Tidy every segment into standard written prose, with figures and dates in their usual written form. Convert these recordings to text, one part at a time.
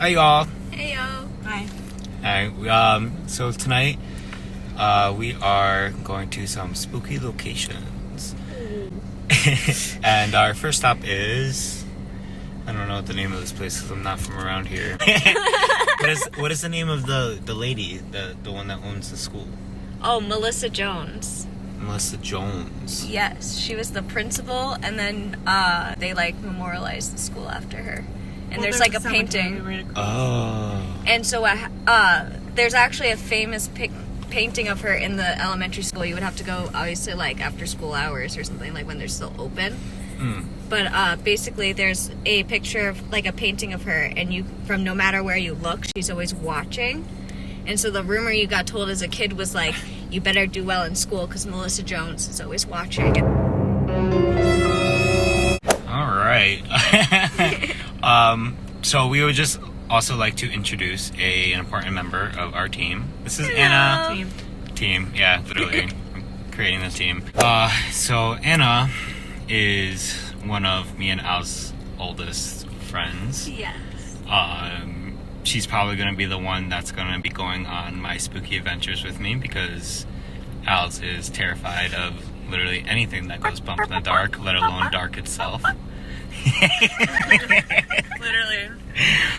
Hi, y'all. Hey, yo. Hi. Hi. So tonight, we are going to some spooky locations. And our first stop is... I don't know what the name of this place is. I'm not from around here. What is the name of the lady, the one that owns the school? Oh, Melissa Jones. Melissa Jones. Yes, she was the principal, and then they memorialized the school after her. And there's a painting. Oh. And so there's actually a famous painting of her in the elementary school. You would have to go, obviously, after school hours or something, when they're still open. Mm. But basically, there's a picture of, a painting of her, and from no matter where you look, she's always watching. And so the rumor you got told as a kid was, you better do well in school because Melissa Jones is always watching. All right. So we would just also like to introduce an important member of our team. This is Anna. Team, yeah, literally. I'm creating this team. So Anna is one of me and Al's oldest friends. Yes. She's probably going to be the one that's going to be going on my spooky adventures with me because Al's is terrified of literally anything that goes bump in the dark, let alone dark itself. Literally.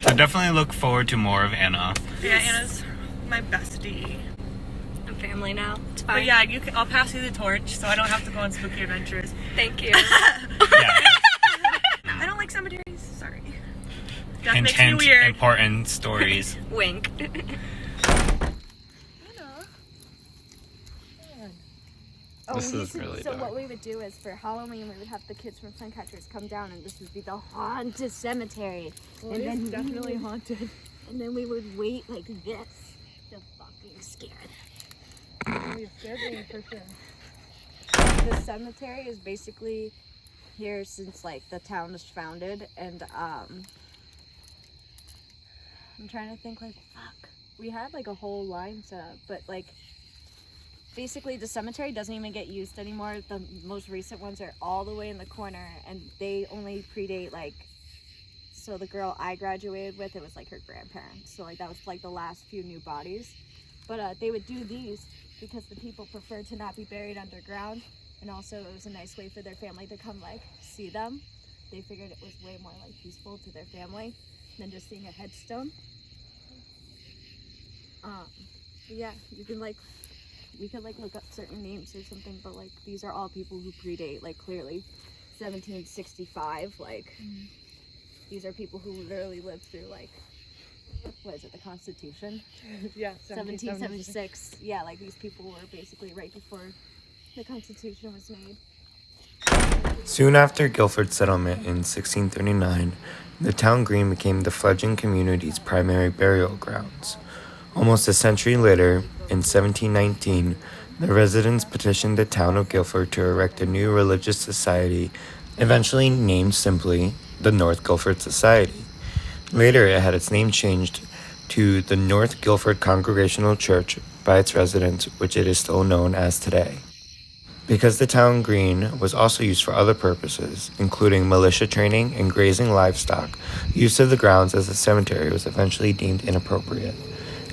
So definitely look forward to more of Anna. Yeah, Anna's my bestie. I'm family now. It's fine. But yeah, I'll pass you the torch so I don't have to go on spooky adventures. Thank you. Yeah. I don't like cemeteries. Sorry. That Hint, makes me weird. important stories. Wink. This is really dark. What we would do is for Halloween we would have the kids from Sun Catchers come down and this would be the haunted cemetery. Well, and it's definitely haunted. And then we would wait like this to fucking scare them. You scared me for sure. The cemetery is basically here since the town was founded, and I'm trying to think we had a whole line set up, but basically the cemetery doesn't even get used anymore. The most recent ones are all the way in the corner, and they only predate so the girl I graduated with, it was her grandparents, so that was the last few new bodies. But they would do these because the people preferred to not be buried underground, and also it was a nice way for their family to come see them. They figured it was way more peaceful to their family than just seeing a headstone. But yeah, you can we could look up certain names or something, but these are all people who predate clearly 1765. These are people who literally lived through what is it, the Constitution? Yeah, 1776. Yeah, these people were basically right before the Constitution was made. Soon after Guilford's settlement in 1639, the town green became the fledgling community's primary burial grounds. Almost a century later, in 1719, the residents petitioned the town of Guilford to erect a new religious society, eventually named simply the North Guilford Society. Later, it had its name changed to the North Guilford Congregational Church by its residents, which it is still known as today. Because the town green was also used for other purposes, including militia training and grazing livestock, use of the grounds as a cemetery was eventually deemed inappropriate.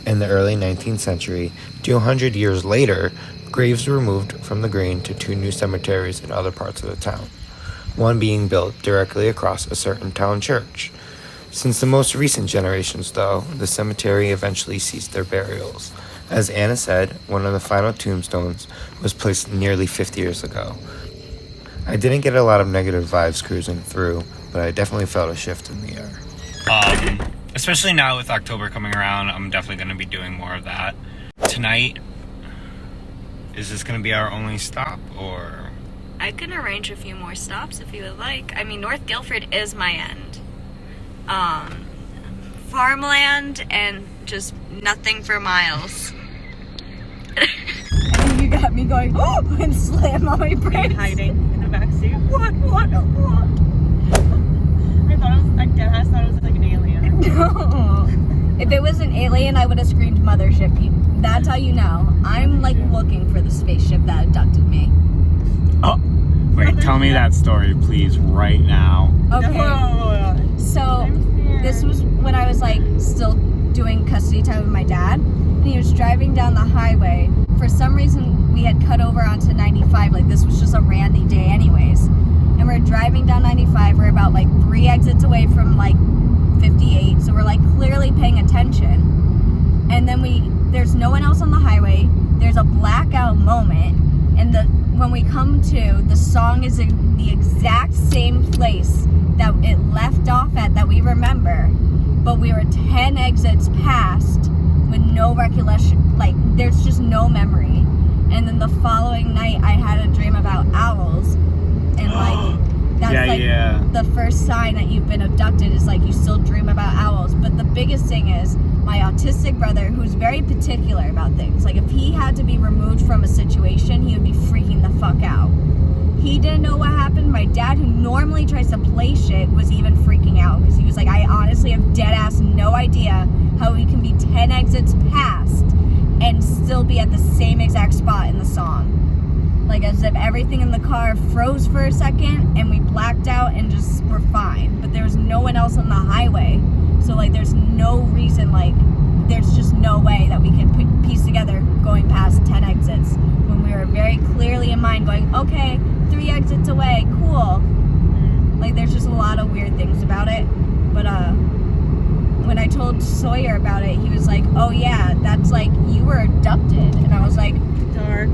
In the early 19th century, 200 years later, graves were moved from the green to two new cemeteries in other parts of the town, one being built directly across a certain town church. Since the most recent generations, though, the cemetery eventually ceased their burials. As Anna said, one of the final tombstones was placed nearly 50 years ago. I didn't get a lot of negative vibes cruising through, but I definitely felt a shift in the air. Especially now with October coming around, I'm definitely going to be doing more of that. Tonight, is this going to be our only stop, or? I can arrange a few more stops if you would like. I mean, North Guilford is my end. Farmland and just nothing for miles. And you got me going, oh, and slam on my brakes. Hiding in the backseat. What? I deadass thought it was an alien. No. If it was an alien, I would have screamed mothership. That's how you know. I'm looking for the spaceship that abducted me. Oh, wait, tell me that story, please, right now. Okay. So, this was when I was like still doing custody time with my dad, and he was driving down the highway. For some reason, we had cut over onto 95. Like, this was just a randy day anyways. And we're driving down 95. We're about like 3 exits away from like 58, so we're like clearly paying attention. And then there's no one else on the highway. There's a blackout moment, and when we come to, the song is in the exact same place that it left off at that we remember, but we were 10 exits past with no recollection. Like, there's just no memory. And then the following night, I had a dream about owls, and like that's the first sign that you've been abducted is like you still dream about owls. But the biggest thing is my autistic brother, who's very particular about things. Like, if he had to be removed from a situation, he would be freaking the fuck out. He didn't know what happened. My dad, who normally tries to play shit, was even freaking out because he was like, I honestly have dead ass no idea how we can be 10 exits past and still be at the same exact spot in the song. Like, as if everything in the car froze for a second and we blacked out and just were fine. But there was no one else on the highway. So, like, there's no reason, like, there's just no way that we can piece together going past 10 exits when we were very clearly in mind going, okay, 3 exits away, cool. Like, there's just a lot of weird things about it. But, when I told Sawyer about it, he was like, oh yeah, that's like, you were abducted. And I was like, Dark.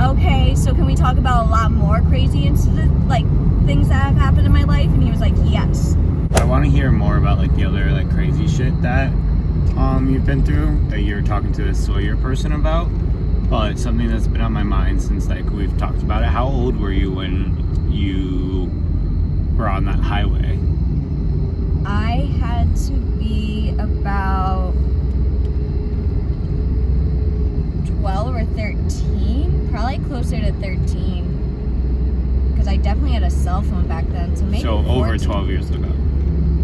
Okay, so can we talk about a lot more crazy incidents, like things that have happened in my life? And he was like, yes. I want to hear more about like the other like crazy shit that you've been through that you're talking to this Sawyer person about. But something that's been on my mind since like we've talked about it. How old were you when you were on that highway? I had to be about 12 or 13, probably closer to 13, because I definitely had a cell phone back then. So maybe over 12 years ago.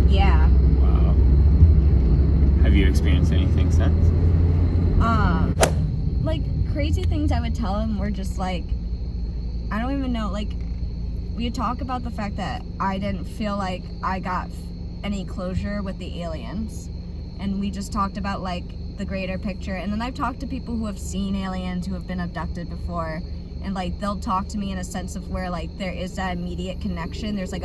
Yeah. Wow. Have you experienced anything since? Like crazy things I would tell him were just like, I don't even know. Like, we would talk about the fact that I didn't feel like I got any closure with the aliens, and we just talked about like the greater picture. And then I've talked to people who have seen aliens, who have been abducted before, and like they'll talk to me in a sense of where like there is that immediate connection. There's like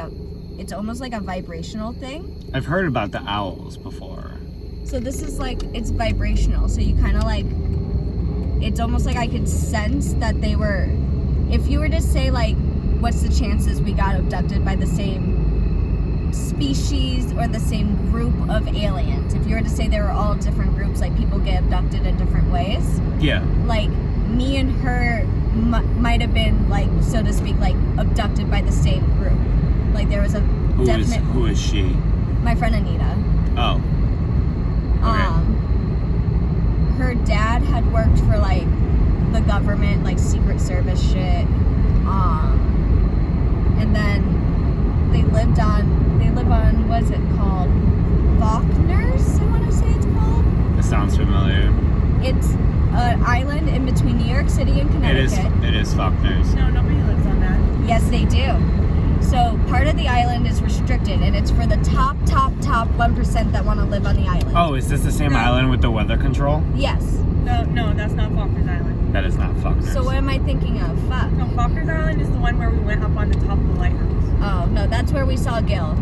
it's almost like a vibrational thing. I've heard about the owls before. So this is like, it's vibrational, so you kind of like, it's almost like I could sense that they were, if you were to say like, what's the chances we got abducted by the same species or the same group of aliens? If you were to say they were all different groups, like people get abducted in different ways. Yeah. Like, me and her might have been like, so to speak, like abducted by the same group. Like there was a definite. Who is she? My friend Anita. Oh. Okay. Her dad had worked for like the government, like Secret Service shit. And then they live on, what's it called? Faulkner's, I want to say it's called. It sounds familiar. It's an island in between New York City and Connecticut. It is Faulkner's. No, nobody lives on that. Yes, they do. So part of the island is restricted, and it's for the top 1% that want to live on the island. Oh, is this the same island with the weather control? Yes. No, that's not Faulkner's Island. That is not Faulkner's. So what am I thinking of? Fuck. No, Faulkner's Island is the one where we went up on the top of the lighthouse. Oh, no, that's where we saw Gil.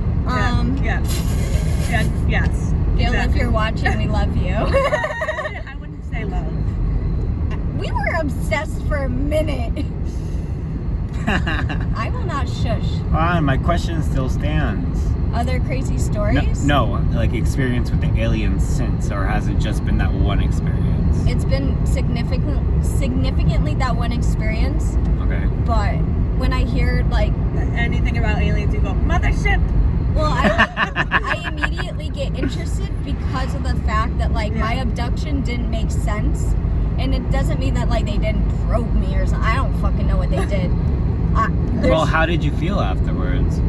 Yes. Gil, Exactly. if you're watching, we love you. I wouldn't say love. We were obsessed for a minute. I will not shush. Fine, my question still stands. Other crazy stories? No, like experience with the aliens since, or has it just been that one experience? It's been significantly that one experience. Okay. But when I hear like Anything about aliens, you go, mothership! well, I immediately get interested because of the fact that like my abduction didn't make sense, and it doesn't mean that like they didn't probe me or something. I don't fucking know what they did. Well, how did you feel afterwards?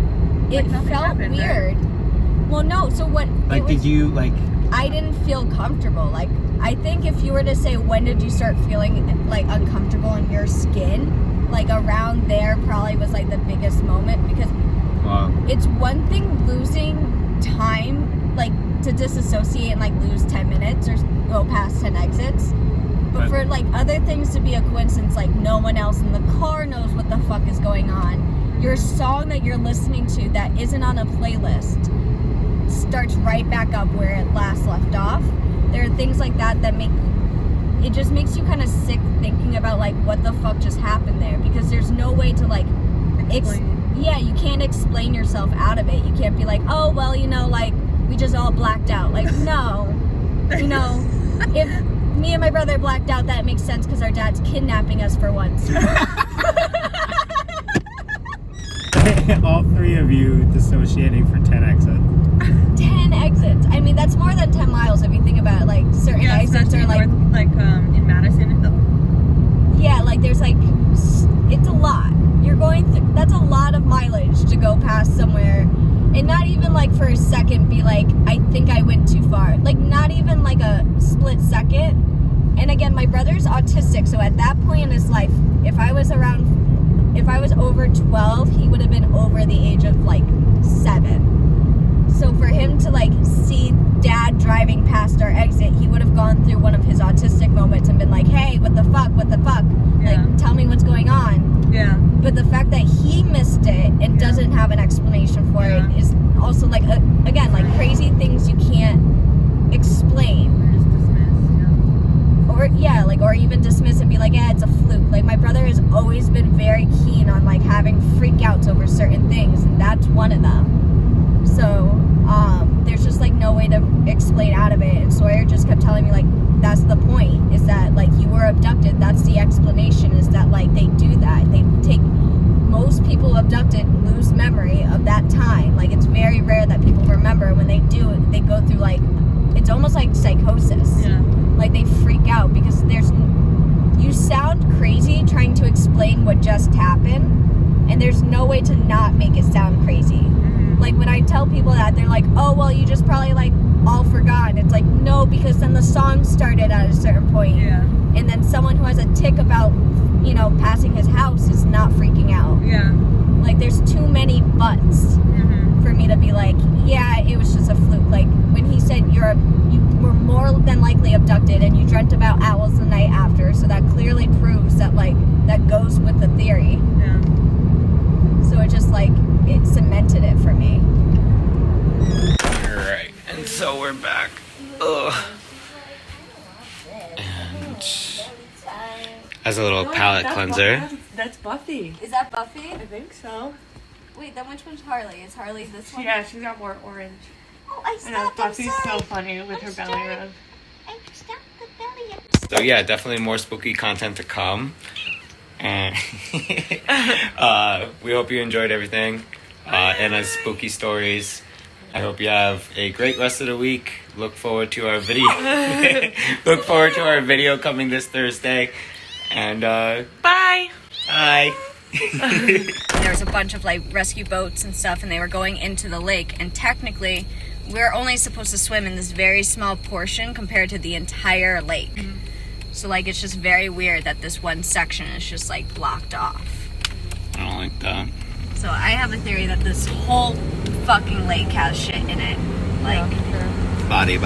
It nothing felt happened, weird. Well, no. So what? Like, did you like? I didn't feel comfortable. Like, I think if you were to say when did you start feeling like uncomfortable in your skin, like around there probably was like the biggest moment, because Wow. it's one thing losing time, like to disassociate and like lose 10 minutes or go past 10 exits. But for like other things to be a coincidence, like no one else in the car knows what the fuck is going on. Your song that you're listening to that isn't on a playlist starts right back up where it last left off. There are things like that that it just makes you kind of sick thinking about like what the fuck just happened there, because there's no way to like you can't explain yourself out of it. You can't be like, oh well, you know, like we just all blacked out. Like no, you know, if me and my brother blacked out, that makes sense because our dad's kidnapping us for once. All three of you dissociating for 10 exits. 10 exits. I mean, that's more than 10 miles if you think about it. Like certain exits are like in Madison. Yeah, like there's like it's a lot. You're going through, that's a lot of mileage to go past somewhere, and not even like for a second be like, I think I went too far. Like not even like a split second. And again, my brother's autistic, so at that point in his life, if I was over 12, he would have been over the age of like 7. So for him to like see dad driving past our exit, he would have gone through one of his autistic moments and been like, hey, what the fuck? Yeah. Like, tell me what's going on. Yeah. But the fact that he missed it and doesn't have an explanation for it is also like, again, like crazy things you can't explain. Or even dismiss and be like, yeah, it's a fluke. Like my brother has always been very keen on like having freakouts over certain things, and that's one of them. So there's just like no way to explain out of it. And Sawyer just kept telling me like, that's the point, is that like you were abducted. That's the explanation, is that like they do that. They take, most people abducted lose memory of that time. Like it's very rare that people remember. When they do, they go through like, it's almost like psychosis. Yeah. Like they freak out because you sound crazy trying to explain what just happened, and there's no way to not make it sound crazy. Mm-hmm. Like when I tell people that, they're like, oh well, you just probably like all forgot. It's like, no, because then the song started at a certain point. Yeah. And then someone who has a tick about, you know, passing his house is not freaking out. Yeah. Like there's too many buts for me to be like, yeah, it was just a fluke. Like when he said you were more than likely abducted and you dreamt about owls the night after, so that clearly proves that like that goes with the theory. Yeah. So it just like it cemented it for me. Alright, and so we're back. Ugh. And as a little palate cleanser. That's Buffy. Is that Buffy? I think so. Wait, then which one's Harley? Is Harley this one? Yeah, she's got more orange. Oh, I I know, stopped. Buffy's so funny with her belly rub. I stopped the belly rub. So yeah, definitely more spooky content to come. And we hope you enjoyed everything. And as spooky stories. I hope you have a great rest of the week. Look forward to our video. Look forward to our video coming this Thursday. And Bye. bye. There was a bunch of like rescue boats and stuff, and they were going into the lake, and technically we're only supposed to swim in this very small portion compared to the entire lake. So like it's just very weird that this one section is just like blocked off. I don't like that. So I have a theory that this whole fucking lake has shit in it. Like Body.